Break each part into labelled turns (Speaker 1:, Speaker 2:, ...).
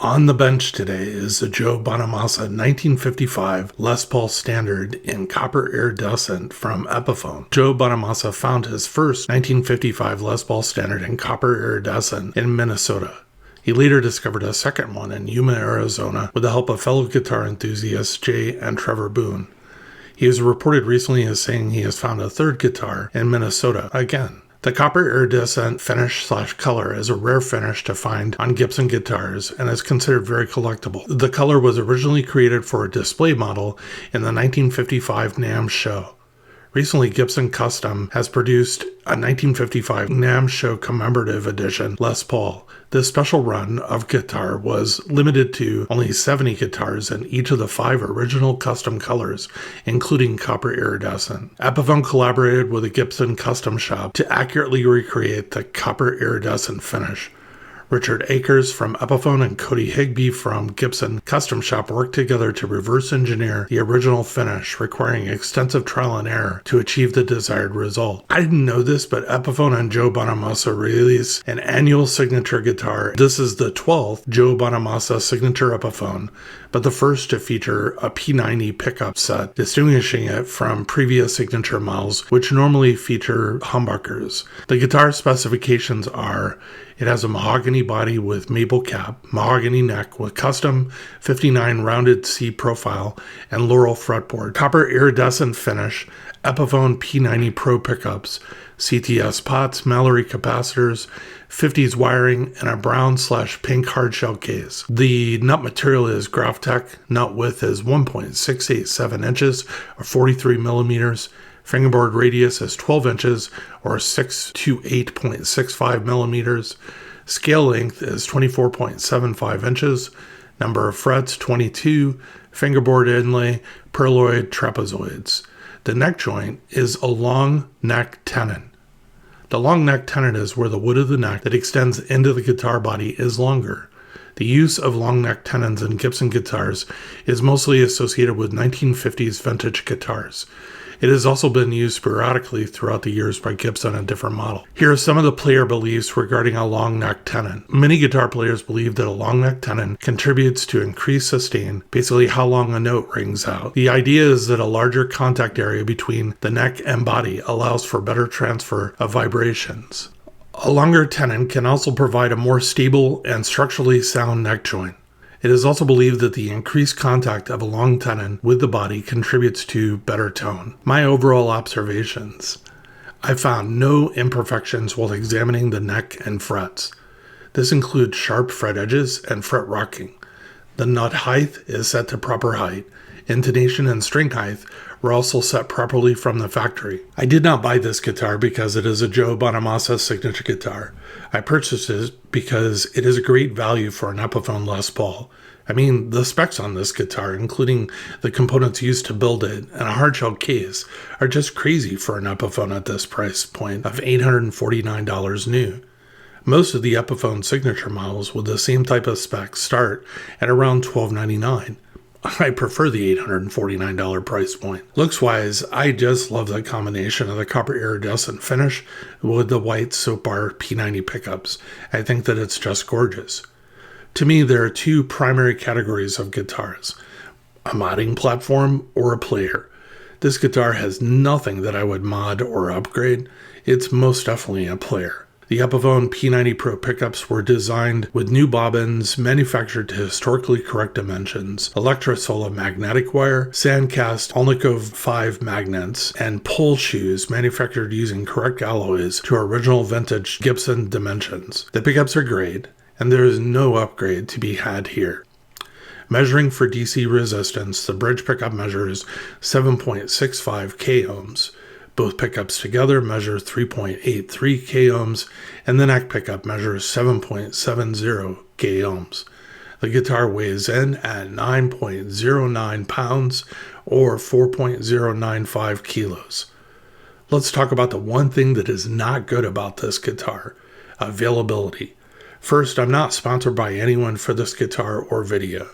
Speaker 1: On the bench today is the Joe Bonamassa 1955 Les Paul Standard in Copper Iridescent from Epiphone. Joe Bonamassa found his first 1955 Les Paul Standard in Copper Iridescent in Minnesota. He later discovered a second one in Yuma, Arizona, with the help of fellow guitar enthusiasts Jay and Trevor Boone. He was reported recently as saying he has found a third guitar in Minnesota again. The copper iridescent finish/color is a rare finish to find on Gibson guitars and is considered very collectible. The color was originally created for a display model in the 1955 NAMM show. Recently, Gibson Custom has produced a 1955 NAMM show commemorative edition Les Paul. This special run of guitar was limited to only 70 guitars in each of the 5 original custom colors, including copper iridescent. Epiphone collaborated with the Gibson Custom shop to accurately recreate the copper iridescent finish. Richard Akers from Epiphone and Cody Higbee from Gibson Custom Shop worked together to reverse engineer the original finish, requiring extensive trial and error to achieve the desired result. I didn't know this, but Epiphone and Joe Bonamassa release an annual signature guitar. This is the 12th Joe Bonamassa signature Epiphone, but the first to feature a P90 pickup set, distinguishing it from previous signature models, which normally feature humbuckers. The guitar specifications are: it has a mahogany body with maple cap, mahogany neck with custom 59 rounded C profile, and laurel fretboard, copper iridescent finish, Epiphone P90 Pro pickups, CTS pots, Mallory capacitors, 50s wiring, and a brown/pink hardshell case. The nut material is Graphtec. Nut width is 1.687 inches or 43 millimeters. Fingerboard radius is 12 inches or 6 to 8.65 millimeters. Scale length is 24.75 inches. Number of frets, 22. Fingerboard inlay, perloid trapezoids. The neck joint is a long neck tenon. The long neck tenon is where the wood of the neck that extends into the guitar body is longer. The use of long neck tenons in Gibson guitars is mostly associated with 1950s vintage guitars. It has also been used sporadically throughout the years by Gibson on different models. Here are some of the player beliefs regarding a long neck tenon. Many guitar players believe that a long neck tenon contributes to increased sustain, basically how long a note rings out. The idea is that a larger contact area between the neck and body allows for better transfer of vibrations. A longer tenon can also provide a more stable and structurally sound neck joint. It is also believed that the increased contact of a long tenon with the body contributes to better tone. My overall observations: I found no imperfections while examining the neck and frets. This includes sharp fret edges and fret rocking. The nut height is set to proper height. Intonation and string height were also set properly from the factory. I did not buy this guitar because it is a Joe Bonamassa signature guitar. I purchased it because it is a great value for an Epiphone Les Paul. I mean, the specs on this guitar, including the components used to build it and a hardshell case, are just crazy for an Epiphone at this price point of $849 new. Most of the Epiphone signature models with the same type of specs start at around $1299. I prefer the $849 price point. Looks-wise, I just love the combination of the copper iridescent finish with the white soap bar P90 pickups. I think that it's just gorgeous. To me, there are 2 primary categories of guitars: a modding platform or a player. This guitar has nothing that I would mod or upgrade. It's most definitely a player. The Epiphone P90 Pro pickups were designed with new bobbins manufactured to historically correct dimensions, Electrosola magnetic wire, sandcast Alnico 5 magnets, and pull shoes manufactured using correct alloys to original vintage Gibson dimensions. The pickups are great, and there is no upgrade to be had here. Measuring for DC resistance, the bridge pickup measures 7.65 k ohms. Both pickups together measure 3.83 k ohms, and the neck pickup measures 7.70 k ohms. The guitar weighs in at 9.09 pounds or 4.095 kilos. Let's talk about the one thing that is not good about this guitar: availability. First, I'm not sponsored by anyone for this guitar or video.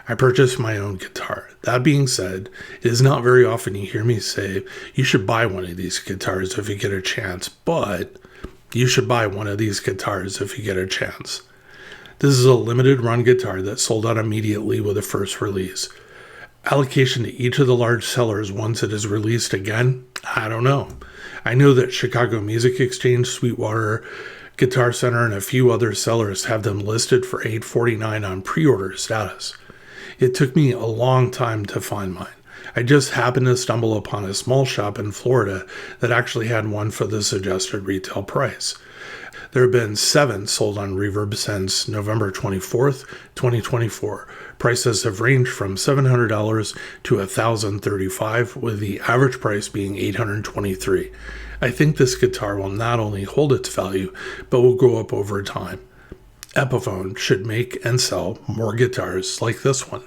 Speaker 1: I purchased my own guitar. That being said, it is not very often you hear me say, you should buy one of these guitars if you get a chance, but you should buy one of these guitars if you get a chance. This is a limited run guitar that sold out immediately with the first release. Allocation to each of the large sellers once it is released again? I don't know. I know that Chicago Music Exchange, Sweetwater, Guitar Center, and a few other sellers have them listed for $8.49 on pre-order status. It took me a long time to find mine. I just happened to stumble upon a small shop in Florida that actually had one for the suggested retail price. There have been 7 sold on Reverb since November 24th, 2024. Prices have ranged from $700 to $1,035, with the average price being $823. I think this guitar will not only hold its value, but will go up over time. Epiphone should make and sell more guitars like this one.